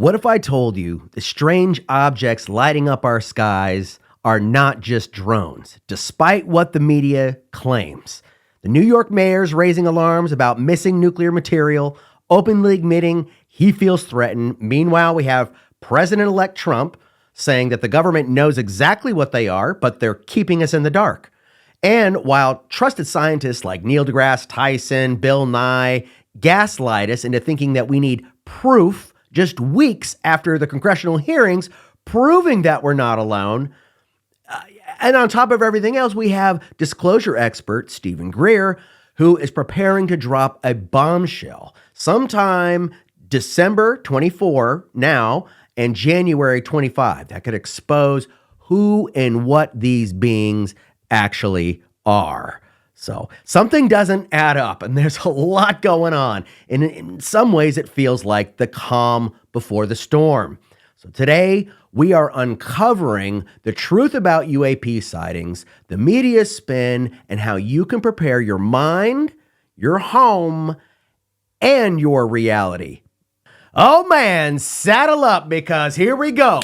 What if I told you the strange objects lighting up our skies are not just drones, despite what the media claims? The New York mayor's raising alarms about missing nuclear material, openly admitting he feels threatened. Meanwhile, we have President-elect Trump saying that the government knows exactly what they are, but they're keeping us in the dark. And while trusted scientists like Neil deGrasse Tyson, Bill Nye gaslight us into thinking that we need proof just weeks after the congressional hearings proving that we're not alone. And on top of everything else, we have disclosure expert Stephen Greer, who is preparing to drop a bombshell sometime December 24 now and January 25 that could expose who and what these beings actually are. So something doesn't add up, and there's a lot going on. And in some ways, it feels like the calm before the storm. So today, we are uncovering the truth about UAP sightings, the media spin, and how you can prepare your mind, your home, and your reality. Oh man, saddle up because here we go.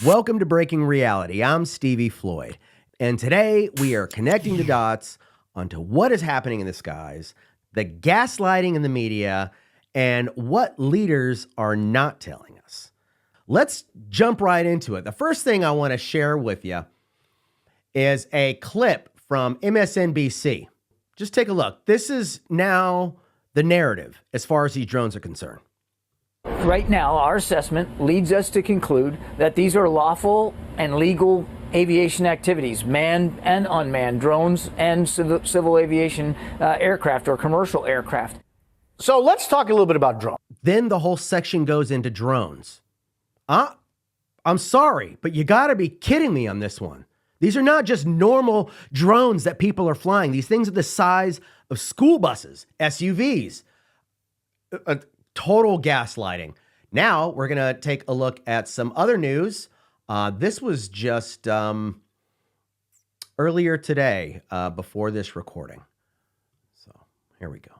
Welcome to Breaking Reality. I'm Stevie Floyd, and today we are connecting the dots onto what is happening in the skies, the gaslighting in the media, and what leaders are not telling us. Let's jump right into it. The first thing I want to share with you is a clip from MSNBC. Just take a look. This is now the narrative as far as these drones are concerned. Right now, our assessment leads us to conclude that these are lawful and legal aviation activities, manned and unmanned drones and civil aviation aircraft or commercial aircraft. So let's talk a little bit about drones. Then the whole section goes into drones. I'm sorry, but you got to be kidding me on this one. These are not just normal drones that people are flying. These things are the size of school buses, SUVs. Total gaslighting. Now we're going to take a look at some other news. This was just earlier today before this recording. So here we go.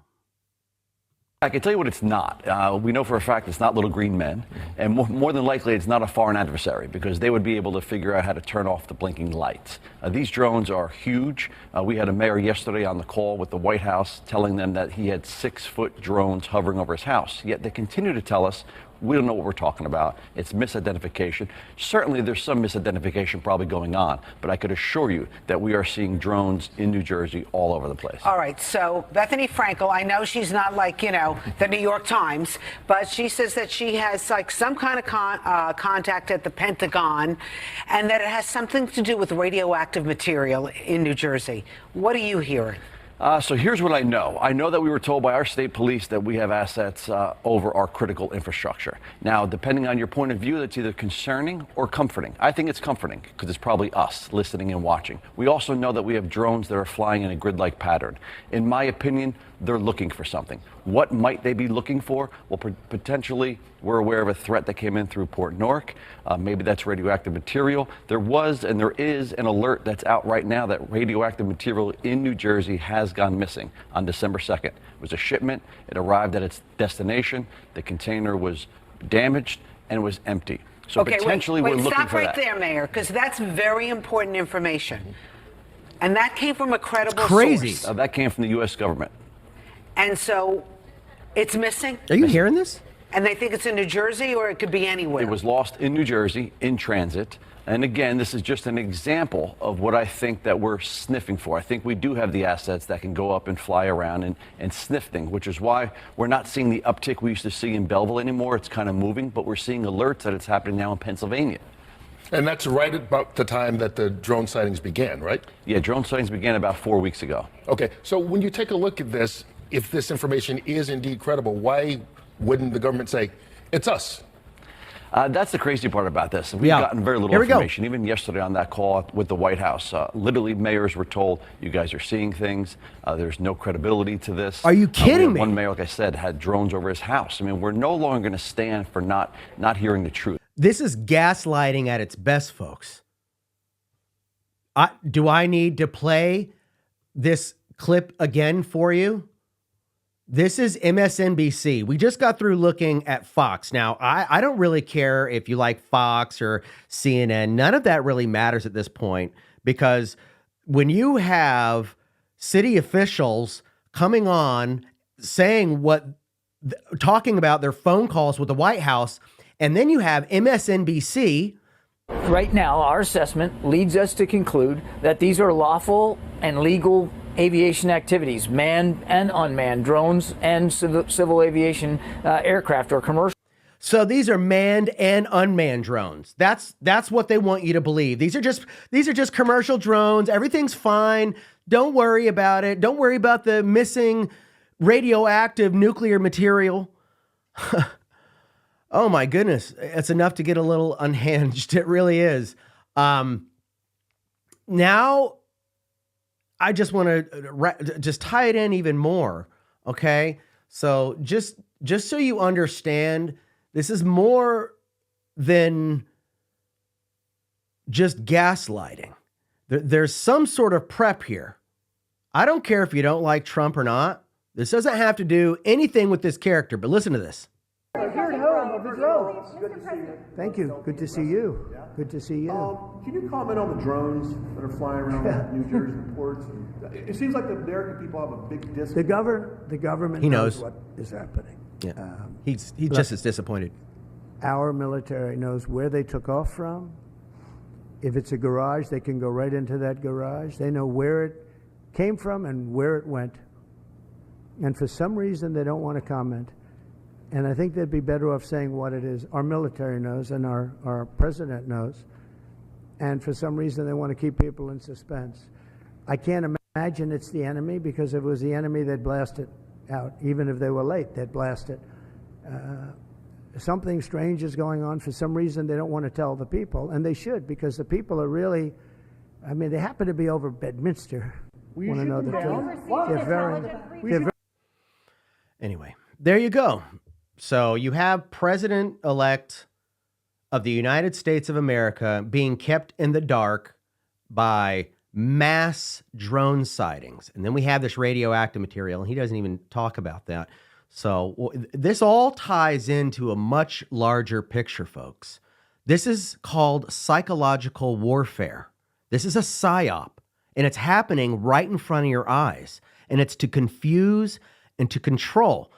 I can tell you what it's not. We know for a fact it's not little green men, and more than likely it's not a foreign adversary because they would be able to figure out how to turn off the blinking lights. These drones are huge. We had a mayor yesterday on the call with the White House telling them that he had 6-foot drones hovering over his house, yet they continue to tell us we don't know what we're talking about. It's misidentification. Certainly there's some misidentification probably going on, but I could assure you that we are seeing drones in New Jersey all over the place. All right, so Bethany Frankel, I know she's not like, the New York Times, but she says that she has like some kind of contact at the Pentagon and that it has something to do with radioactive material in New Jersey. What are you hearing? So here's what I know. I know that we were told by our state police that we have assets over our critical infrastructure. Now, depending on your point of view, that's either concerning or comforting. I think it's comforting because it's probably us listening and watching. We also know that we have drones that are flying in a grid-like pattern. In my opinion, they're looking for something. What might they be looking for? Well, potentially, we're aware of a threat that came in through Port Newark. Maybe that's radioactive material. There was and there is an alert that's out right now that radioactive material in New Jersey has gone missing on December 2nd. It was a shipment. It arrived at its destination. The container was damaged and it was empty. So potentially we're looking for that. Stop right there, Mayor, because that's very important information. And that came from a credible source. That came from the U.S. government. And so it's missing? Are you hearing this? And they think it's in New Jersey or it could be anywhere? It was lost in New Jersey in transit. And again, this is just an example of what I think that we're sniffing for. I think we do have the assets that can go up and fly around and sniff things, which is why we're not seeing the uptick we used to see in Belleville anymore. It's kind of moving, but we're seeing alerts that it's happening now in Pennsylvania. And that's right about the time that the drone sightings began, right? Yeah, drone sightings began about 4 weeks ago. Okay, so when you take a look at this, if this information is indeed credible, why wouldn't the government say, it's us? That's the crazy part about this. We've gotten very little information. Even yesterday on that call with the White House, literally mayors were told, you guys are seeing things. There's no credibility to this. Are you kidding me? One mayor, like I said, had drones over his house. I mean, we're no longer going to stand for not hearing the truth. This is gaslighting at its best, folks. Do I need to play this clip again for you? This is MSNBC. We just got through looking at Fox. Now, I don't really care if you like Fox or CNN. None of that really matters at this point, because when you have city officials coming on saying talking about their phone calls with the White House, and then you have MSNBC. Right now, our assessment leads us to conclude that these are lawful and legal aviation activities, manned and unmanned drones and civil aviation aircraft or commercial. So these are manned and unmanned drones. That's what they want you to believe. These are just commercial drones. Everything's fine. Don't worry about it. Don't worry about the missing radioactive nuclear material. Oh my goodness. It's enough to get a little unhinged. It really is. Now I just want to just tie it in even more. Okay. So just so you understand, this is more than just gaslighting. There's some sort of prep here. I don't care if you don't like Trump or not. This doesn't have to do anything with this character, but listen to this. Here at home of the drones. Good to see you. Thank you. Good to see you. Good to see you. Can you comment on the drones that are flying around New Jersey ports? It seems like the American people have a big disconnect. The government He knows what is happening. Yeah. He's just as disappointed. Our military knows where they took off from. If it's a garage, they can go right into that garage. They know where it came from and where it went. And for some reason, they don't want to comment. And I think they'd be better off saying what it is. Our military knows and our president knows. And for some reason, they want to keep people in suspense. I can't imagine it's the enemy, because if it was the enemy, they'd blast it out. Even if they were late, they'd blast it. Something strange is going on. For some reason, they don't want to tell the people. And they should, because the people are really, I mean, they happen to be over Bedminster. Want to know the truth. Anyway, there you go. So you have President-elect of the United States of America being kept in the dark by mass drone sightings. And then we have this radioactive material, and he doesn't even talk about that. So this all ties into a much larger picture, folks. This is called psychological warfare. This is a psyop, and it's happening right in front of your eyes. And it's to confuse and to control.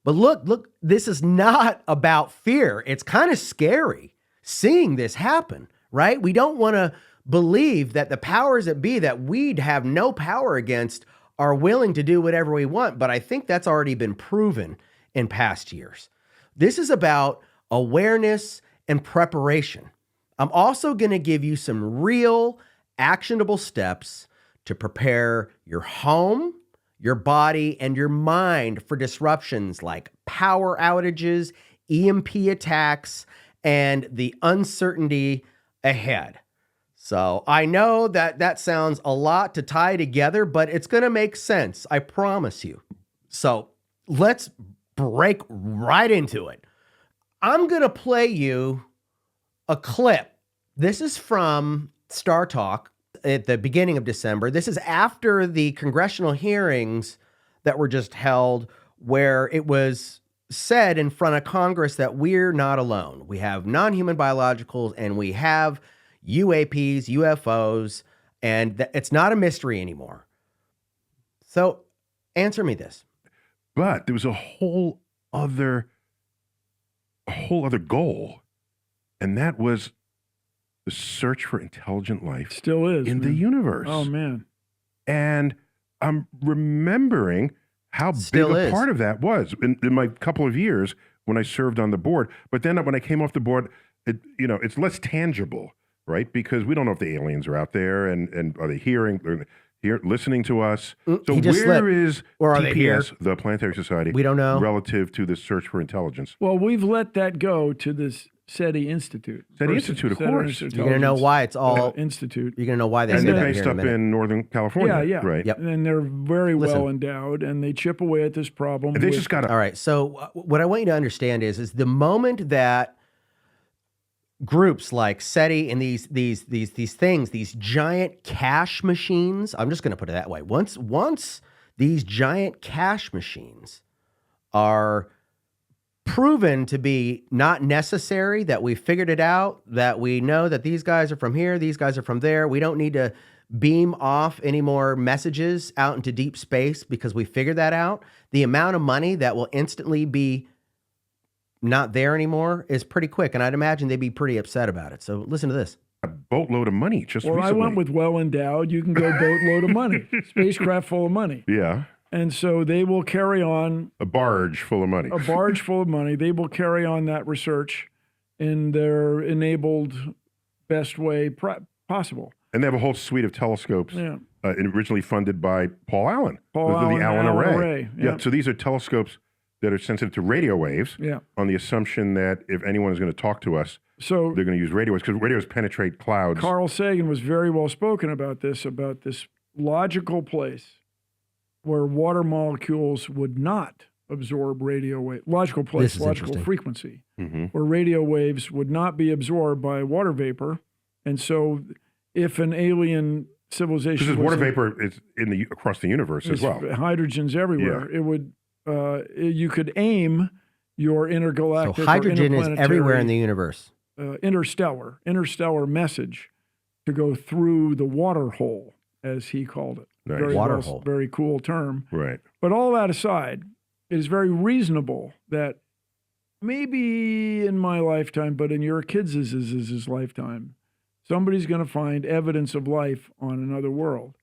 But look, this is not about fear. It's kind of scary seeing this happen, right? We don't want to believe that the powers that be that we'd have no power against are willing to do whatever we want. But I think that's already been proven in past years. This is about awareness and preparation. I'm also going to give you some real actionable steps to prepare your home, your body, and your mind for disruptions like power outages, EMP attacks, and the uncertainty ahead. So I know that sounds a lot to tie together, but it's going to make sense. I promise you. So let's break right into it. I'm going to play you a clip. This is from Star Talk at the beginning of December. This is after the congressional hearings that were just held, where it was said in front of Congress that we're not alone. We have non-human biologicals and we have UAPs, UFOs, and it's not a mystery anymore. So answer me this. But there was a whole other goal, and that was the search for intelligent life. Still is in man. the universe. Oh man! And I'm remembering how Still big a is. part of that was in my couple of years when I served on the board. But then when I came off the board, it's less tangible, right? Because we don't know if the aliens are out there and are they listening to us. So where is Or are they here? TPS, the Planetary Society? We don't know. Relative to the search for intelligence. Well, we've let that go to this SETI Institute. SETI Institute, of course. You're going to know why it's all Institute. You're going to know why they And say they're that based here in a up minute. in Northern California. Yeah. Right. Yep. And they're very Listen. well endowed, and they chip away at this problem. And they with- just got All right. So what I want you to understand is the moment that groups like SETI and these things, these giant cash machines. I'm just going to put it that way. Once these giant cash machines are proven to be not necessary, that we figured it out, that we know that these guys are from here, these guys are from there. We don't need to beam off any more messages out into deep space because we figured that out. The amount of money that will instantly be not there anymore is pretty quick. And I'd imagine they'd be pretty upset about it. So listen to this. A boatload of money just Well, recently. I went with well endowed. You can go boatload of money, spacecraft full of money. Yeah. And so they will carry on A barge full of money. a barge full of money. They will carry on that research in their enabled best way possible. And they have a whole suite of telescopes Yeah. Originally funded by Paul Allen. Paul Those are Allen, the Allen Allen Array. Array, Yeah. yeah. So these are telescopes that are sensitive to radio waves Yeah. on the assumption that if anyone is going to talk to us, So they're going to use radio waves because radio waves penetrate clouds. Carl Sagan was very well spoken about this logical place where water molecules would not absorb radio wave. Logical place, This is logical interesting. frequency, Mhm. where radio waves would not be absorbed by water vapor. And so if an alien civilization Because was water in- vapor is across the universe as There's well. hydrogen's everywhere. It would you could aim your So intergalactic or hydrogen is interplanetary, everywhere in the universe. interstellar message to go through the water hole, as he called it. Nice. Very Water hole. very cool term. Right. But all that aside, it is very reasonable that maybe in my lifetime, but in your kids' lifetime, somebody's going to find evidence of life on another world.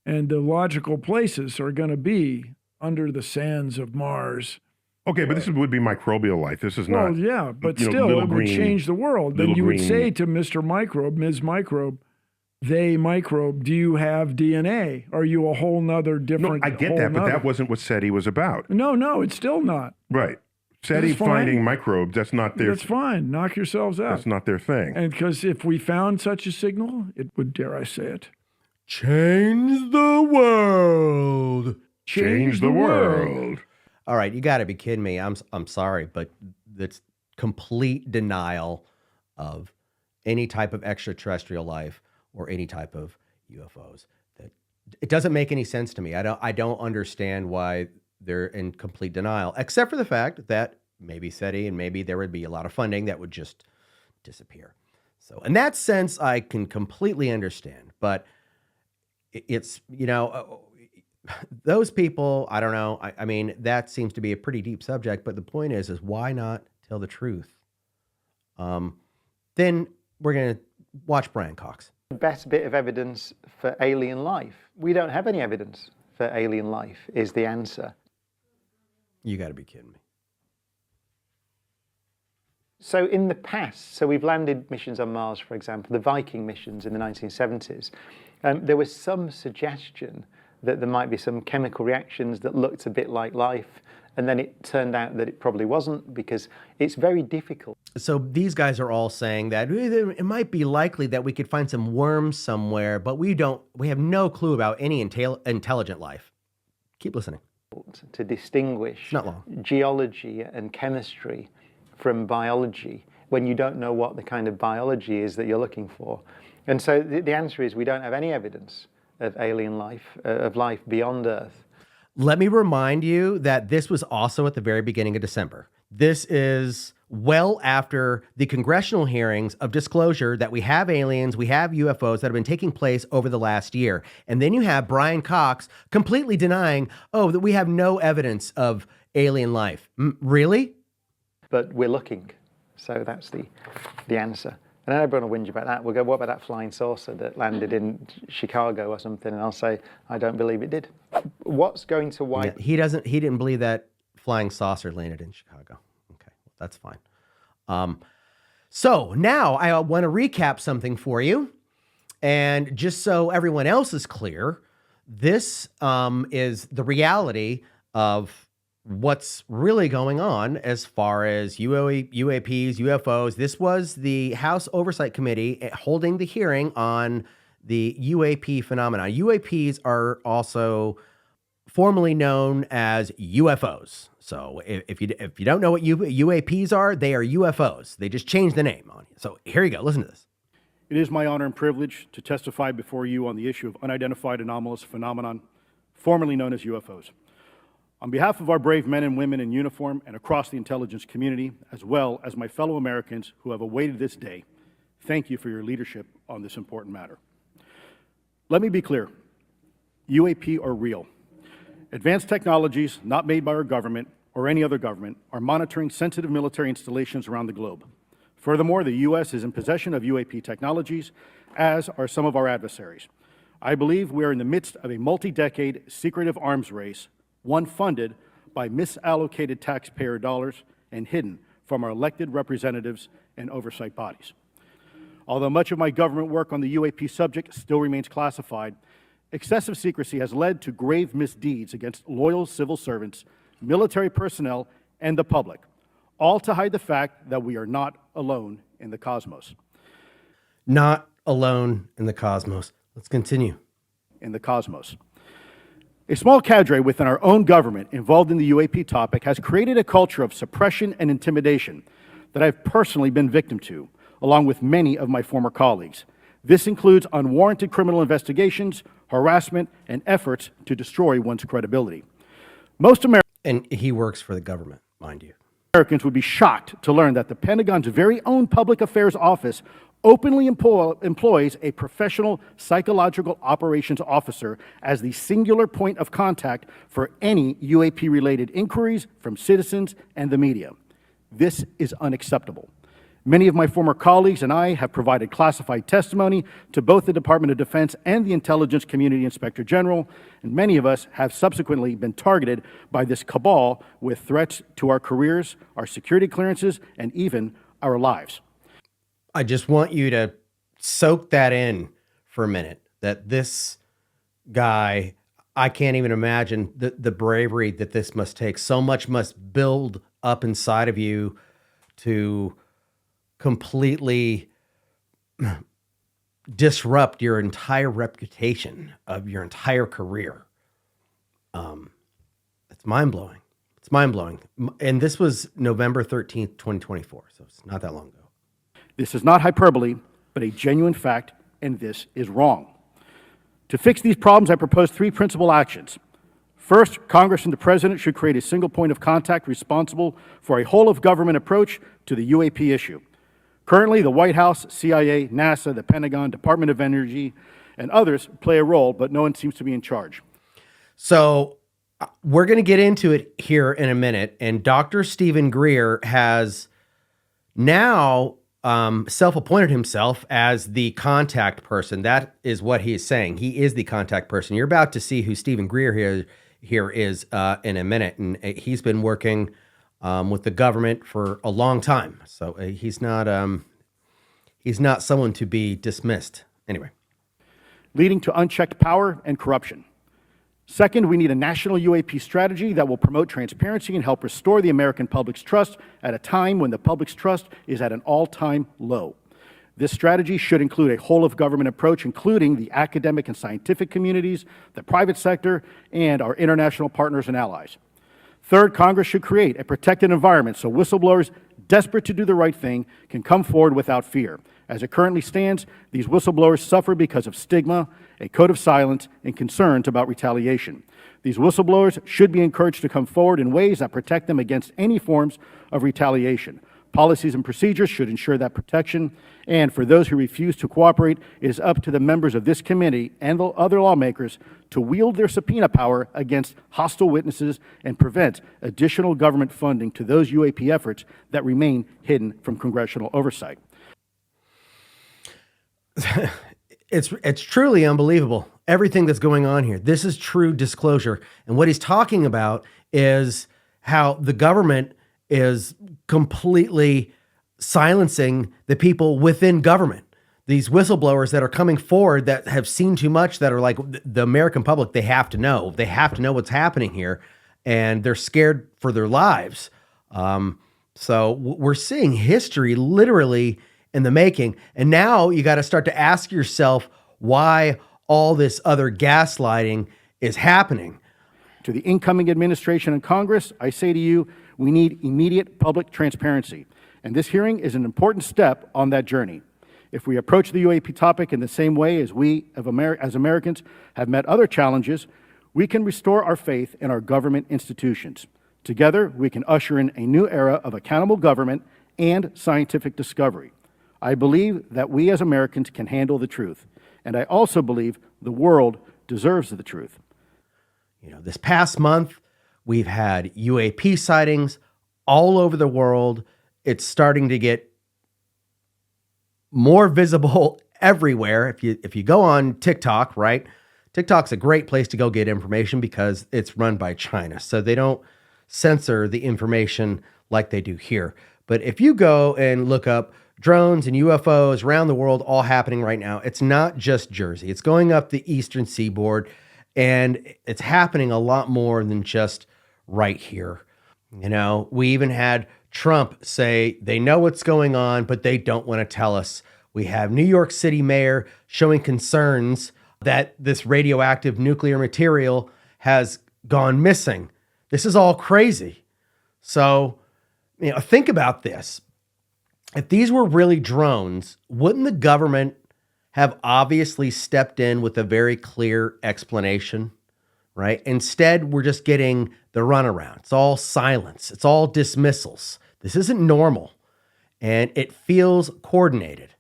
And the logical places are going to be under the sands of Mars. Okay, but this would be microbial life. This is Well, not. yeah, but you know, still, little it would green- change the world. Then little you would green- say to Mr. Microbe, Ms. Microbe, they microbe, do you have DNA? Are you a whole nother No, different? I get whole that, but nother? that wasn't what SETI was about. No, it's still not. Right. SETI That's fine. finding microbes, that's not their That's fine. Knock yourselves out. that's not their thing. And because if we found such a signal, it would, dare I say it, Change the world. Change the world. All right, you got to be kidding me. I'm sorry, but that's complete denial of any type of extraterrestrial life or any type of UFOs. That it doesn't make any sense to me. I don't understand why they're in complete denial, except for the fact that maybe SETI and maybe there would be a lot of funding that would just disappear. So in that sense, I can completely understand, but it's, those people, I don't know. I mean, that seems to be a pretty deep subject, but the point is why not tell the truth? Then we're going to watch Brian Cox. The best bit of evidence for alien life. We don't have any evidence for alien life, is the answer. You got to be kidding me. So in the past, we've landed missions on Mars, for example, the Viking missions in the 1970s. There was some suggestion that there might be some chemical reactions that looked a bit like life. And then it turned out that it probably wasn't, because it's very difficult. So these guys are all saying that it might be likely that we could find some worms somewhere, but we have no clue about any intelligent life. Keep listening. To distinguish Not long. geology and chemistry from biology when you don't know what the kind of biology is that you're looking for. And so the answer is we don't have any evidence of alien life, of life beyond Earth. Let me remind you that this was also at the very beginning of December. This is well after the congressional hearings of disclosure that we have aliens, we have UFOs that have been taking place over the last year. And then you have Brian Cox completely denying, that we have no evidence of alien life. Really? But we're looking. So that's the answer. And then everyone will whinge about that. We'll go, what about that flying saucer that landed in Chicago or something? And I'll say, I don't believe it did. What's going to wipe? Yeah, he didn't believe that flying saucer landed in Chicago. Okay, well, that's fine. So now I want to recap something for you. And just so everyone else is clear, this is the reality of what's really going on as far as UAPs, UFOs. This was the House Oversight Committee holding the hearing on the UAP phenomena. UAPs are also formerly known as UFOs. So if you don't know what UAPs are, they are UFOs. They just changed the name on you. So here you go. Listen to this. It is my honor and privilege to testify before you on the issue of unidentified anomalous phenomenon, formerly known as UFOs. On behalf of our brave men and women in uniform and across the intelligence community, as well as my fellow Americans who have awaited this day, thank you for your leadership on this important matter. Let me be clear. UAP are real. Advanced technologies not made by our government or any other government are monitoring sensitive military installations around the globe. Furthermore, the U.S. is in possession of UAP technologies, as are some of our adversaries. I believe we are in the midst of a multi-decade secretive arms race, one funded by misallocated taxpayer dollars and hidden from our elected representatives and oversight bodies. Although much of my government work on the UAP subject still remains classified, excessive secrecy has led to grave misdeeds against loyal civil servants, military personnel, and the public, all to hide the fact that we are not alone in the cosmos. Not alone in the cosmos. Let's continue. In the cosmos. A small cadre within our own government involved in the UAP topic has created a culture of suppression and intimidation that I've personally been victim to, along with many of my former colleagues. This includes unwarranted criminal investigations, harassment, and efforts to destroy one's credibility. Most And he works for the government, mind you. Americans would be shocked to learn that the Pentagon's very own Public Affairs Office openly employs a professional psychological operations officer as the singular point of contact for any UAP-related inquiries from citizens and the media. This is unacceptable. Many of my former colleagues and I have provided classified testimony to both the Department of Defense and the Intelligence Community Inspector General, and many of us have subsequently been targeted by this cabal with threats to our careers, our security clearances, and even our lives. I just want you to soak that in for a minute, that this guy, I can't even imagine the bravery that this must take. So much must build up inside of you to completely disrupt your entire reputation of your entire career. It's mind-blowing. It's mind-blowing. And this was November 13th, 2024, so it's not that long ago. This is not hyperbole, but a genuine fact, and this is wrong. To fix these problems, I propose three principal actions. First, Congress and the President should create a single point of contact responsible for a whole-of-government approach to the UAP issue. Currently, the White House, CIA, NASA, the Pentagon, Department of Energy, and others play a role, but no one seems to be in charge. So we're going to get into it here in a minute, and Dr. Stephen Greer has now self-appointed himself as the contact person. That is what he is saying. He is the contact person. You're about to see who Stephen Greer here is in a minute, and he's been working with the government for a long time. So he's not someone to be dismissed. Anyway. Leading to unchecked power and corruption. Second, we need a national UAP strategy that will promote transparency and help restore the American public's trust at a time when the public's trust is at an all-time low. This strategy should include a whole-of-government approach, including the academic and scientific communities, the private sector, and our international partners and allies. Third, Congress should create a protected environment so whistleblowers desperate to do the right thing can come forward without fear. As it currently stands, these whistleblowers suffer because of stigma, a code of silence, and concerns about retaliation. These whistleblowers should be encouraged to come forward in ways that protect them against any forms of retaliation. Policies and procedures should ensure that protection, and for those who refuse to cooperate, it is up to the members of this committee and the other lawmakers to wield their subpoena power against hostile witnesses and prevent additional government funding to those UAP efforts that remain hidden from congressional oversight. It's truly unbelievable, everything that's going on here. This is true disclosure. And what he's talking about is how the government is completely silencing the people within government. These whistleblowers that are coming forward that have seen too much, that are like the American public, they have to know. They have to know what's happening here, and they're scared for their lives. So we're seeing history literally in the making. And now you got to start to ask yourself why all this other gaslighting is happening. To the incoming administration and Congress, I say to you, we need immediate public transparency. And this hearing is an important step on that journey. If we approach the UAP topic in the same way as we, as Americans, have met other challenges, we can restore our faith in our government institutions. Together, we can usher in a new era of accountable government and scientific discovery. I believe that we as Americans can handle the truth. And I also believe the world deserves the truth. You know, this past month, we've had UAP sightings all over the world. It's starting to get more visible everywhere. If you go on TikTok, right? TikTok's a great place to go get information because it's run by China. So they don't censor the information like they do here. But if you go and look up drones and UFOs around the world all happening right now, it's not just Jersey. It's going up the eastern seaboard, and it's happening a lot more than just right here. You know, we even had Trump say they know what's going on, but they don't want to tell us. We have New York City mayor showing concerns that this radioactive nuclear material has gone missing. This is all crazy. So, you know, think about this. If these were really drones, wouldn't the government have obviously stepped in with a very clear explanation, right? Instead, we're just getting the runaround. It's all silence. It's all dismissals. This isn't normal, and it feels coordinated.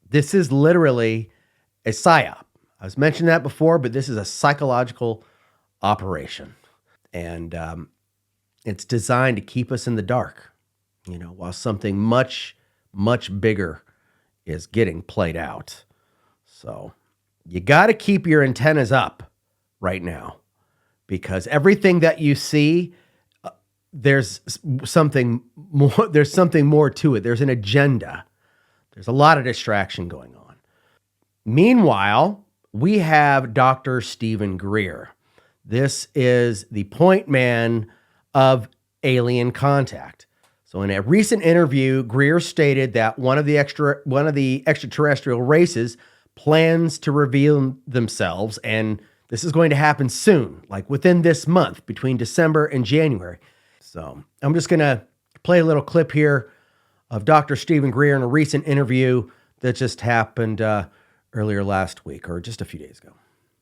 This is literally a psyop. I was mentioning that before, but this is a psychological operation, and it's designed to keep us in the dark, you know, while something much, much bigger is getting played out. So you got to keep your antennas up right now, because everything that you see, there's something more. There's something more to it. There's an agenda. There's a lot of distraction going on. Meanwhile, we have Dr. Stephen Greer. This is the point man of alien contact. So in a recent interview, Greer stated that one of the extraterrestrial races plans to reveal themselves, and this is going to happen soon, like within this month, between December and January. So I'm just going to play a little clip here of Dr. Stephen Greer in a recent interview that just happened earlier last week, or just a few days ago.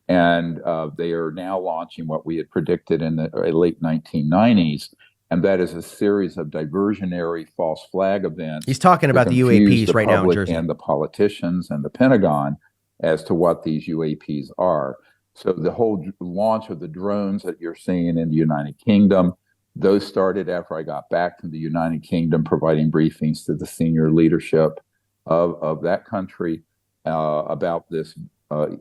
And they are now launching what we had predicted in the late 1990s, and that is a series of diversionary false flag events. He's talking about the UAPs right now in Jersey. And the politicians and the Pentagon as to what these UAPs are. So the whole launch of the drones that you're seeing in the United Kingdom, those started after I got back to the United Kingdom, providing briefings to the senior leadership of that country about this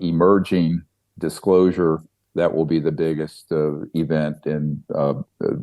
emerging disclosure that will be the biggest event in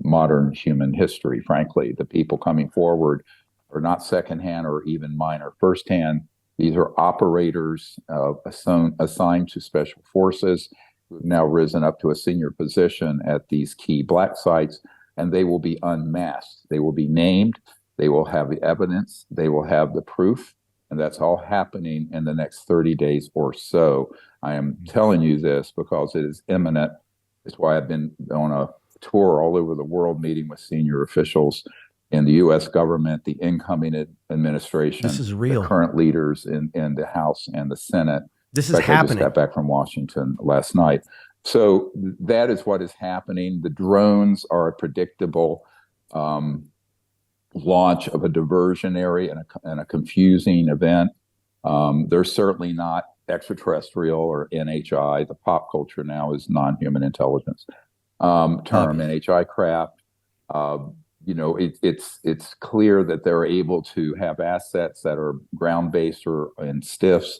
modern human history, frankly. The people coming forward are not secondhand or even mine or firsthand. These are operators assigned to special forces who have now risen up to a senior position at these key black sites, and they will be unmasked. They will be named. They will have the evidence. They will have the proof. And that's all happening in the next 30 days or so. I am telling you this because it is imminent. It's why I've been on a tour all over the world, meeting with senior officials in the U.S. government, the incoming administration, this is real. The current leaders in the House and the Senate. This is happening. I just got back from Washington last night. So that is what is happening. The drones are a predictable launch of a diversionary and a confusing event. They're certainly not extraterrestrial or NHI. The pop culture now is non-human intelligence term, NHI craft. It's clear that they're able to have assets that are ground-based or in STIFs,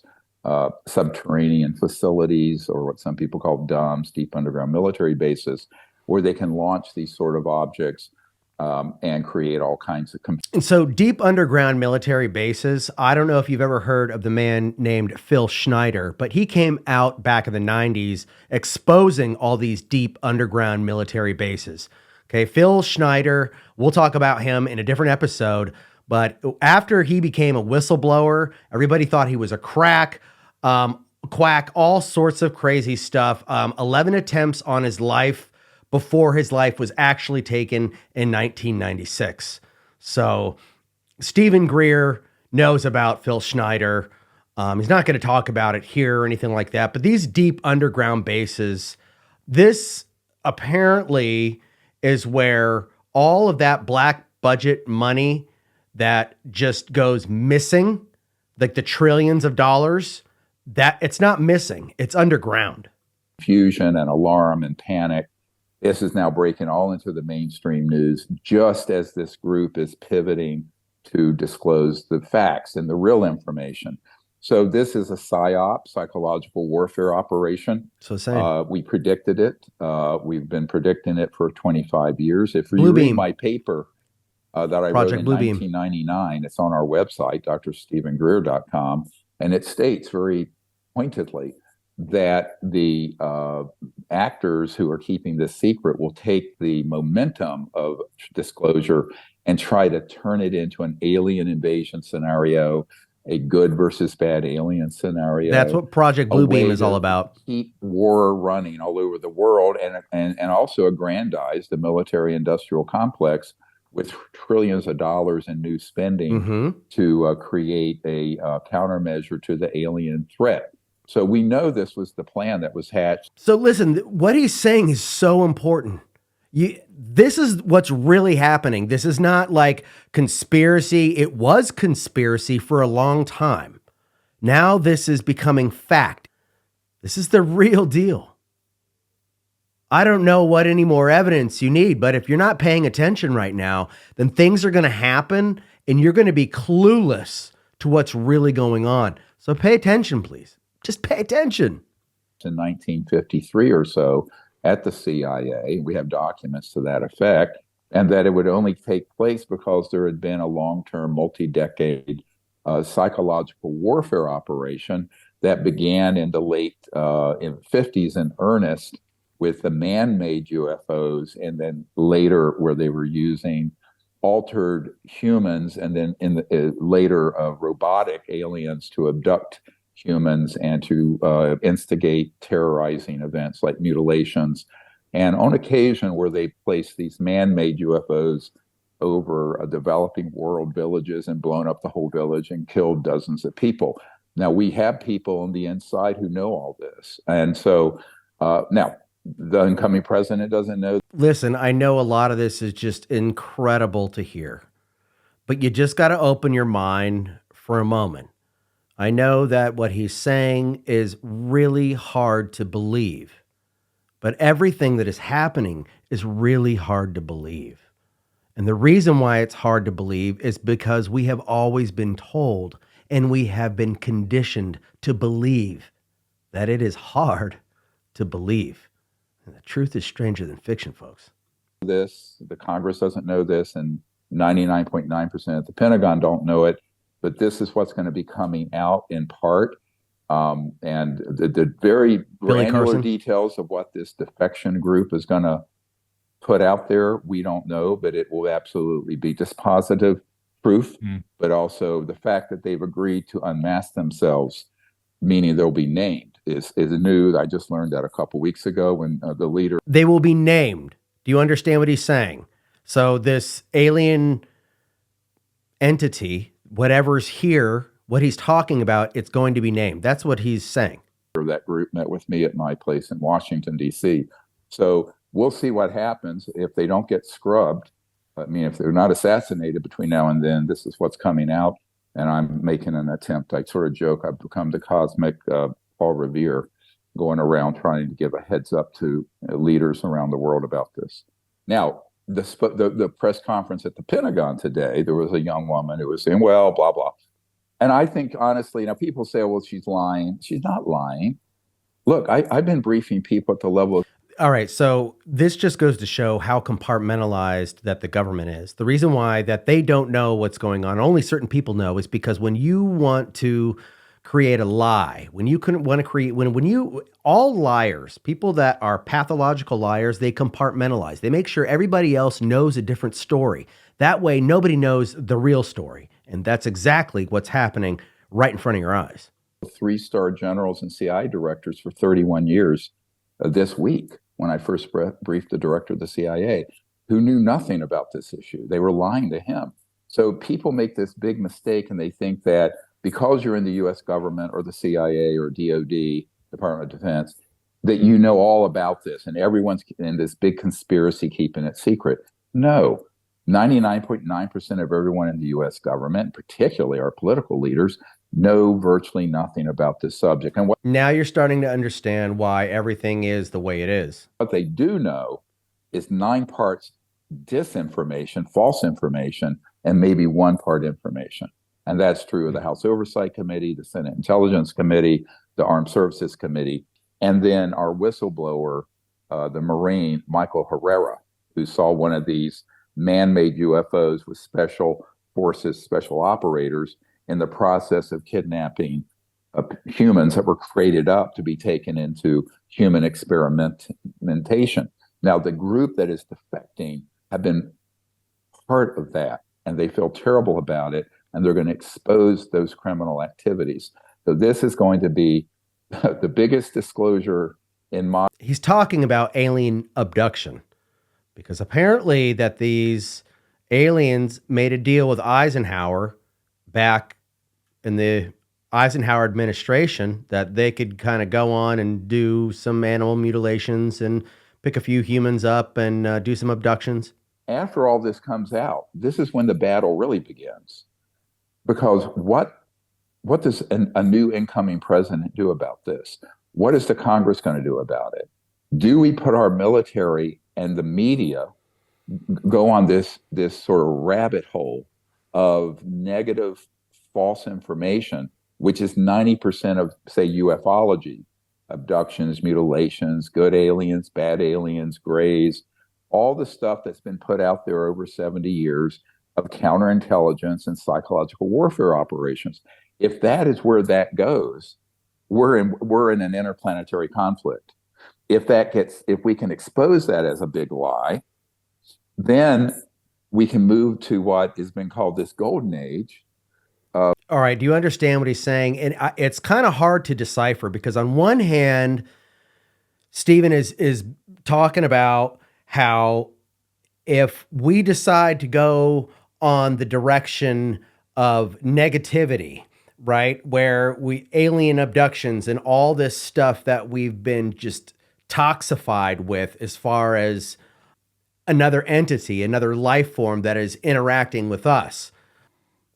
subterranean facilities, or what some people call DUMBs, deep underground military bases, where they can launch these sort of objects and create all kinds of... And so deep underground military bases, I don't know if you've ever heard of the man named Phil Schneider, but he came out back in the 90s exposing all these deep underground military bases. Okay, Phil Schneider, we'll talk about him in a different episode, but after he became a whistleblower, everybody thought he was a quack, all sorts of crazy stuff. 11 attempts on his life before his life was actually taken in 1996. So Stephen Greer knows about Phil Schneider. He's not going to talk about it here or anything like that, but these deep underground bases, this apparently is where all of that black budget money that just goes missing, like the trillions of dollars, that it's not missing, it's underground. Confusion and alarm and panic. This is now breaking all into the mainstream news, just as this group is pivoting to disclose the facts and the real information. So this is a PSYOP, psychological warfare operation. So same. We predicted it. We've been predicting it for 25 years. If you Blue read Beam. my paper that I Project wrote in Blue Beam. 1999, it's on our website, drstephengreer.com, and it states very pointedly that the actors who are keeping this secret will take the momentum of disclosure and try to turn it into an alien invasion scenario, a good versus bad alien scenario. That's what Project Blue Beam is all about. Keep war running all over the world and also aggrandize the military-industrial complex with trillions of dollars in new spending to create a countermeasure to the alien threat. So we know this was the plan that was hatched. So listen, what he's saying is so important. This is what's really happening. This is not like conspiracy. It was conspiracy for a long time. Now this is becoming fact. This is the real deal. I don't know what any more evidence you need, but if you're not paying attention right now, then things are going to happen and you're going to be clueless to what's really going on. So pay attention, please. Just pay attention. In 1953 or so at the CIA, we have documents to that effect, and that it would only take place because there had been a long-term, multi-decade psychological warfare operation that began in the late in 50s in earnest with the man-made UFOs, and then later where they were using altered humans, and then in the later robotic aliens to abduct humans and to instigate terrorizing events like mutilations. And on occasion where they placed these man-made UFOs over developing world villages and blown up the whole village and killed dozens of people. Now, we have people on the inside who know all this. And so now the incoming president doesn't know. Listen, I know a lot of this is just incredible to hear, but you just got to open your mind for a moment. I know that what he's saying is really hard to believe, but everything that is happening is really hard to believe. And the reason why it's hard to believe is because we have always been told and we have been conditioned to believe that it is hard to believe. And the truth is stranger than fiction, folks. The Congress doesn't know this, and 99.9% of the Pentagon don't know it. But this is what's going to be coming out in part. And the very granular details of what this defection group is going to put out there, we don't know, but it will absolutely be dispositive proof. But also the fact that they've agreed to unmask themselves, meaning they'll be named, is new. I just learned that a couple weeks ago when the leader... They will be named. Do you understand what he's saying? So this alien entity, whatever's here, what he's talking about, it's going to be named. That's what he's saying. That group met with me at my place in Washington, D.C. So we'll see what happens if they don't get scrubbed. I mean, if they're not assassinated between now and then, this is what's coming out. And I'm making an attempt. I sort of joke, I've become the cosmic Paul Revere, going around trying to give a heads up to leaders around the world about this. Now, the press conference at the Pentagon today, there was a young woman who was saying, well, blah, blah. And I think, honestly, now people say, well, she's lying. She's not lying. Look, I've been briefing people at the level of... All right, so this just goes to show how compartmentalized that the government is. The reason why that they don't know what's going on, only certain people know, is because when you want to create a lie, when you couldn't want to create, when you, all liars, people that are pathological liars, they compartmentalize. They make sure everybody else knows a different story. That way, nobody knows the real story. And that's exactly what's happening right in front of your eyes. 3-star generals and CIA directors for 31 years this week. when I first briefed the director of the CIA, who knew nothing about this issue. They were lying to him. So people make this big mistake and they think that because you're in the US government or the CIA or DOD, Department of Defense, that you know all about this and everyone's in this big conspiracy keeping it secret. No, 99.9% of everyone in the US government, particularly our political leaders, know virtually nothing about this subject. And now you're starting to understand why everything is the way it is. What they do know is 9 parts disinformation, false information, and maybe 1 part information. And that's true of the House Oversight Committee, the Senate Intelligence Committee, the Armed Services Committee, and then our whistleblower, the Marine, Michael Herrera, who saw one of these man-made UFOs with special forces, special operators in the process of kidnapping humans that were crated up to be taken into human experimentation. Now, the group that is defecting have been part of that, and they feel terrible about it, and they're going to expose those criminal activities. So this is going to be the biggest disclosure in my... He's talking about alien abduction, because apparently that these aliens made a deal with Eisenhower back in the Eisenhower administration that they could kind of go on and do some animal mutilations and pick a few humans up and do some abductions. After all this comes out, this is when the battle really begins. Because what does a new incoming president do about this? What is the Congress going to do about it? Do we put our military and the media go on this sort of rabbit hole of negative false information, which is 90% of, say, ufology, abductions, mutilations, good aliens, bad aliens, grays, all the stuff that's been put out there over 70 years of counterintelligence and psychological warfare operations. If that is where that goes, we're in an interplanetary conflict. If we can expose that as a big lie, then we can move to what has been called this golden age. All right. Do you understand what he's saying? And it's kind of hard to decipher because on one hand, Stephen is talking about how if we decide to go on the direction of negativity, right, where alien abductions and all this stuff that we've been just toxified with as far as another entity, another life form that is interacting with us.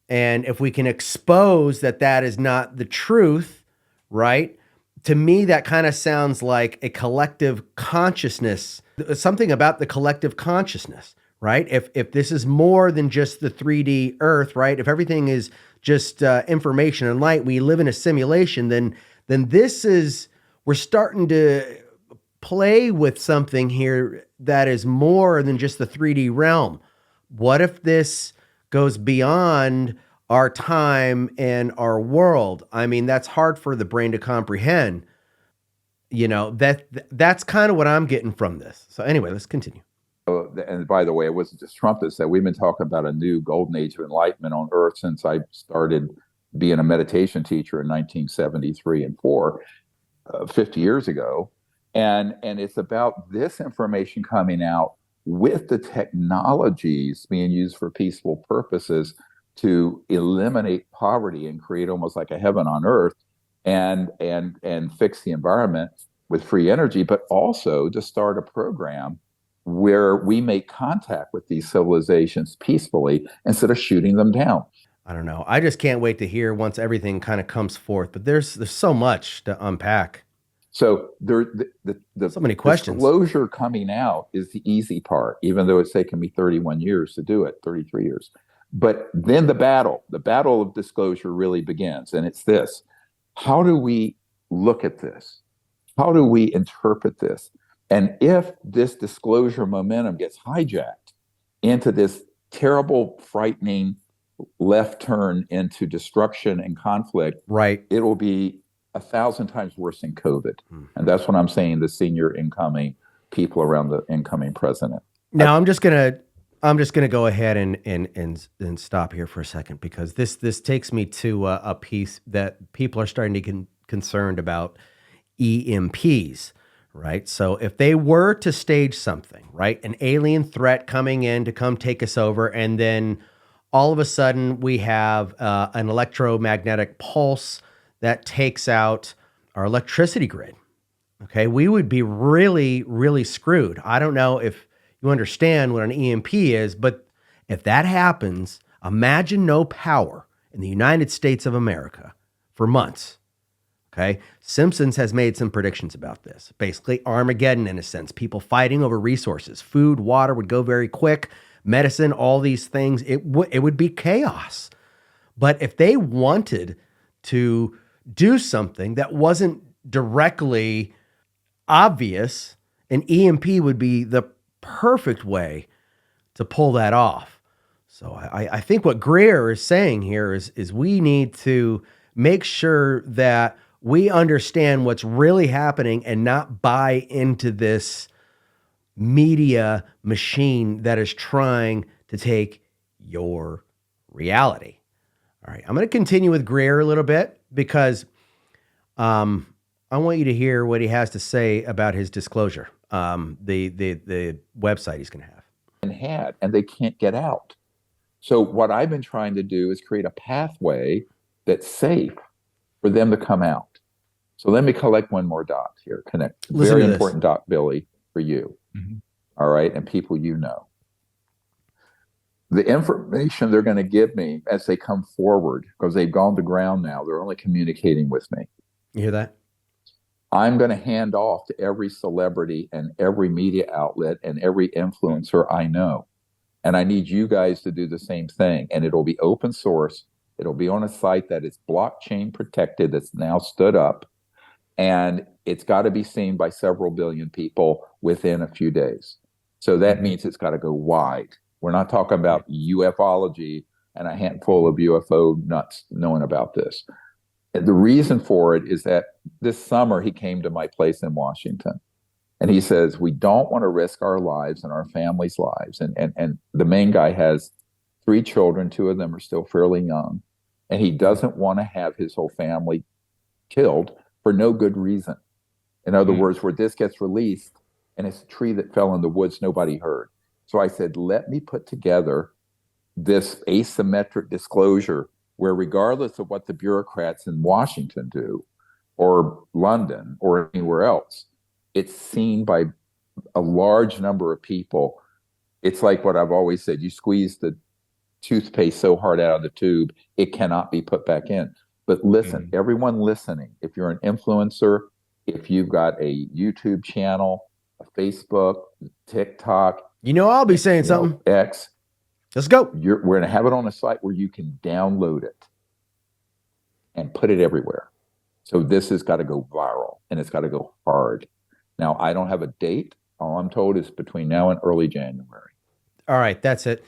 And if we can expose that that is not the truth, right? To me, that kind of sounds like a collective consciousness, something about the collective consciousness, right? If this is more than just the 3D Earth, right? If everything is just information and light, we live in a simulation, then we're starting to play with something here that is more than just the 3D realm. What if this goes beyond our time and our world? I mean, that's hard for the brain to comprehend. You know, that's kind of what I'm getting from this. So anyway, let's continue. And by the way, it wasn't just Trump that said, we've been talking about a new golden age of enlightenment on Earth since I started being a meditation teacher in 1973 and 4, 50 years ago. And it's about this information coming out with the technologies being used for peaceful purposes to eliminate poverty and create almost like a heaven on earth and fix the environment with free energy, but also to start a program where we make contact with these civilizations peacefully instead of shooting them down. I don't know. I just can't wait to hear once everything kind of comes forth, but there's so much to unpack. So so many questions. Disclosure coming out is the easy part, even though it's taken me 31 years to do it, 33 years. But then the battle of disclosure really begins. And it's this: how do we look at this? How do we interpret this? And if this disclosure momentum gets hijacked into this terrible, frightening left turn into destruction and conflict, right, it will be 1,000 times worse than COVID. And that's what I'm saying, the senior incoming people around the incoming president. Now, I'm just gonna go ahead and stop here for a second, because this takes me to a piece that people are starting to get concerned about EMPs, right? So if they were to stage something, right, an alien threat coming in to come take us over, and then all of a sudden we have an electromagnetic pulse that takes out our electricity grid, okay, we would be really, really screwed. I don't know if you understand what an EMP is, but if that happens, imagine no power in the United States of America for months. Okay. Simpsons has made some predictions about this. Basically, Armageddon in a sense. People fighting over resources. Food, water would go very quick. Medicine, all these things. It would be chaos. But if they wanted to do something that wasn't directly obvious, an EMP would be the perfect way to pull that off. So I think what Greer is saying here is we need to make sure that we understand what's really happening and not buy into this media machine that is trying to take your reality. All right, I'm going to continue with Greer a little bit because I want you to hear what he has to say about his disclosure, the website he's going to have. And they can't get out. So what I've been trying to do is create a pathway that's safe for them to come out. So let me collect one more dot here. Connect. Very important dot, Billy, for you. Mm-hmm. All right, and people you know. The information they're going to give me as they come forward, because they've gone to ground now, they're only communicating with me. You hear that? I'm going to hand off to every celebrity and every media outlet and every influencer I know. And I need you guys to do the same thing. And it'll be open source. It'll be on a site that is blockchain protected, that's now stood up. And it's got to be seen by several billion people within a few days. So that means it's got to go wide. We're not talking about ufology and a handful of UFO nuts knowing about this. And the reason for it is that this summer he came to my place in Washington. And he says, we don't want to risk our lives and our families' lives. And the main guy has 3 children. 2 of them are still fairly young. And he doesn't want to have his whole family killed for no good reason. In other words, where this gets released and it's a tree that fell in the woods nobody heard. So I said, let me put together this asymmetric disclosure where regardless of what the bureaucrats in Washington do or London or anywhere else, it's seen by a large number of people. It's like what I've always said, you squeeze the toothpaste so hard out of the tube, it cannot be put back in. But listen, everyone listening, if you're an influencer, if you've got a YouTube channel, a Facebook, TikTok, I'll be saying something. X. Let's go. We're going to have it on a site where you can download it and put it everywhere. So this has got to go viral and it's got to go hard. Now, I don't have a date. All I'm told is between now and early January. All right, that's it.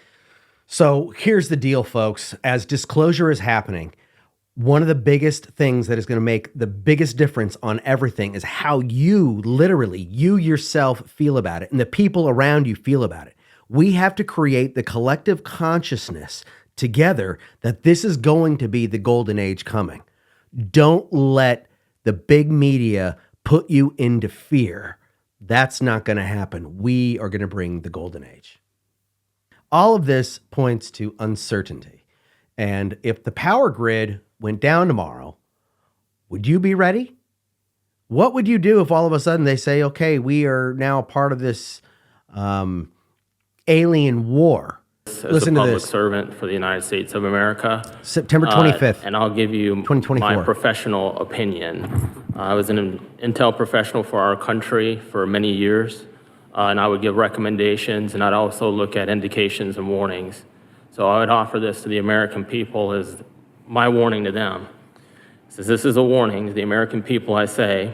So here's the deal, folks. As disclosure is happening, one of the biggest things that is going to make the biggest difference on everything is how you yourself feel about it and the people around you feel about it. We have to create the collective consciousness together that this is going to be the golden age coming. Don't let the big media put you into fear. That's not going to happen. We are going to bring the golden age. All of this points to uncertainty. And if the power grid went down tomorrow, would you be ready? What would you do if all of a sudden they say, okay, we are now a part of this alien war? As a public servant for the United States of America. September 25th. And I'll give you my professional opinion. I was an intel professional for our country for many years, and I would give recommendations, and I'd also look at indications and warnings. So I would offer this to the American people as my warning to them. Since this is a warning to the American people, I say,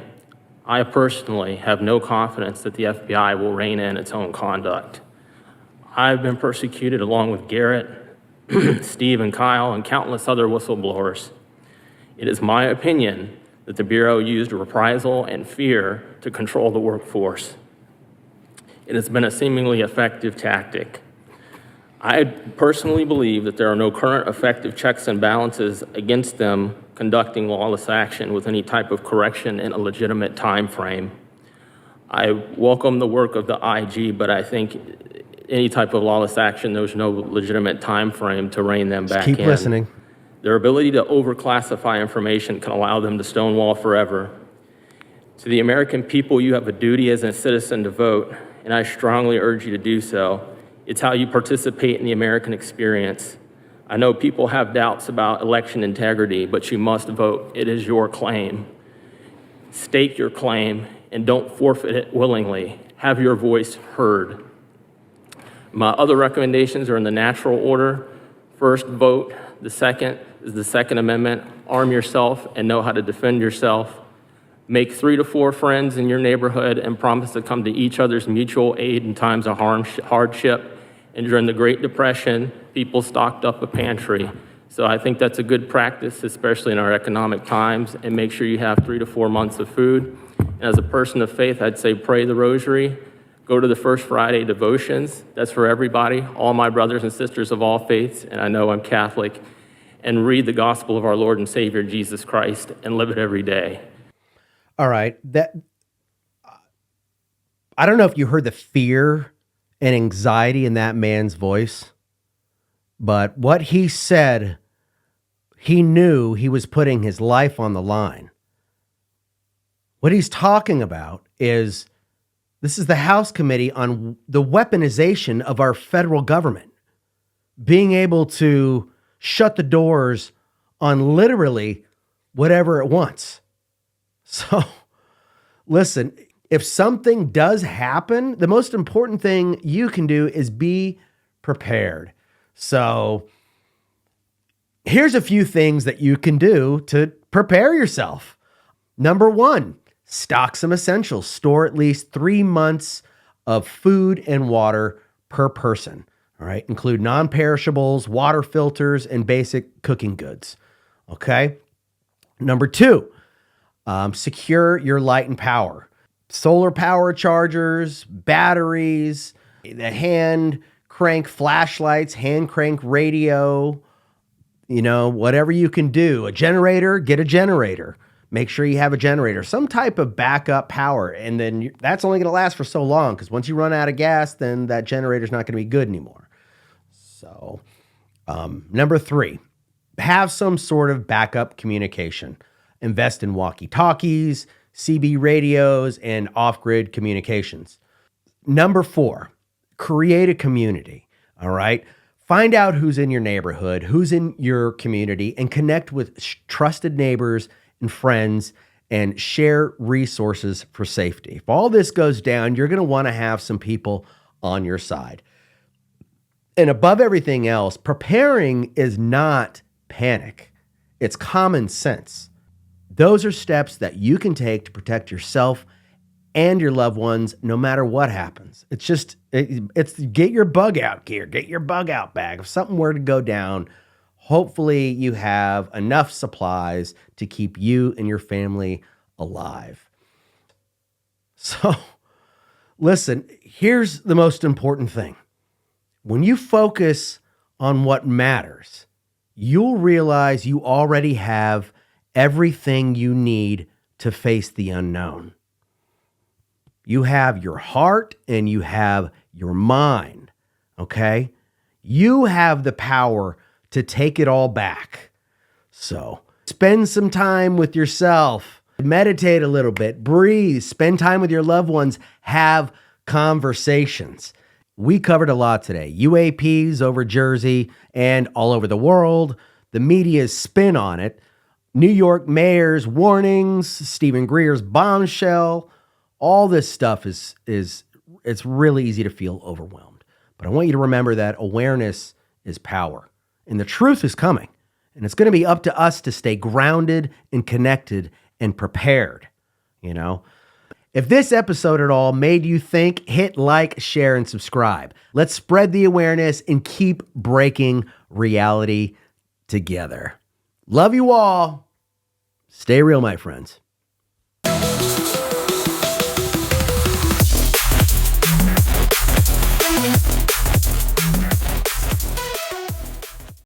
I personally have no confidence that the FBI will rein in its own conduct. I've been persecuted along with Garrett, Steve and Kyle, and countless other whistleblowers. It is my opinion that the Bureau used reprisal and fear to control the workforce. It has been a seemingly effective tactic. I personally believe that there are no current effective checks and balances against them conducting lawless action with any type of correction in a legitimate time frame. I welcome the work of the IG, but I think any type of lawless action, there's no legitimate time frame to rein them back in. Keep listening. Their ability to overclassify information can allow them to stonewall forever. To the American people, you have a duty as a citizen to vote, and I strongly urge you to do so. It's how you participate in the American experience. I know people have doubts about election integrity, but you must vote. It is your claim. Stake your claim and don't forfeit it willingly. Have your voice heard. My other recommendations are in the natural order. First, vote. The second is the Second Amendment. Arm yourself and know how to defend yourself. Make 3 to 4 friends in your neighborhood and promise to come to each other's mutual aid in times of hardship. And during the Great Depression, people stocked up a pantry. So I think that's a good practice, especially in our economic times, and make sure you have 3 to 4 months of food. And as a person of faith, I'd say pray the rosary, go to the First Friday devotions. That's for everybody, all my brothers and sisters of all faiths, and I know I'm Catholic, and read the gospel of our Lord and Savior, Jesus Christ, and live it every day. All right. I don't know if you heard the fear and anxiety in that man's voice, but what he said, he knew he was putting his life on the line. What he's talking about is, this is the House Committee on the weaponization of our federal government, being able to shut the doors on literally whatever it wants. So, listen, if something does happen, the most important thing you can do is be prepared. So, here's a few things that you can do to prepare yourself. Number 1, stock some essentials. Store at least 3 months of food and water per person. All right. Include non-perishables, water filters, and basic cooking goods. Okay. Number 2, secure your light and power. Solar power chargers, batteries, the hand crank flashlights, hand crank radio, whatever you can do. A generator, get a generator. Make sure you have a generator, some type of backup power. And then that's only going to last for so long, because once you run out of gas, then that generator's not going to be good anymore. So, number 3, have some sort of backup communication. Invest in walkie-talkies, CB radios, and off-grid communications. Number 4, create a community. All right. Find out who's in your neighborhood, who's in your community, and connect with trusted neighbors and friends and share resources for safety. If all this goes down, you're going to want to have some people on your side. And above everything else, preparing is not panic. It's common sense. Those are steps that you can take to protect yourself and your loved ones, no matter what happens. It's get your bug out gear, get your bug out bag. If something were to go down, hopefully you have enough supplies to keep you and your family alive. So, listen, here's the most important thing. When you focus on what matters, you'll realize you already have everything you need to face the unknown. You have your heart and you have your mind, okay? You have the power to take it all back. So spend some time with yourself, meditate a little bit, breathe, spend time with your loved ones, have conversations. We covered a lot today. UAPs over Jersey and all over the world, the media's spin on it, New York mayor's warnings, Stephen Greer's bombshell, all this stuff it's really easy to feel overwhelmed. But I want you to remember that awareness is power, and the truth is coming, and it's going to be up to us to stay grounded and connected and prepared, If this episode at all made you think, hit like, share, and subscribe. Let's spread the awareness and keep breaking reality together. Love you all. Stay real, my friends.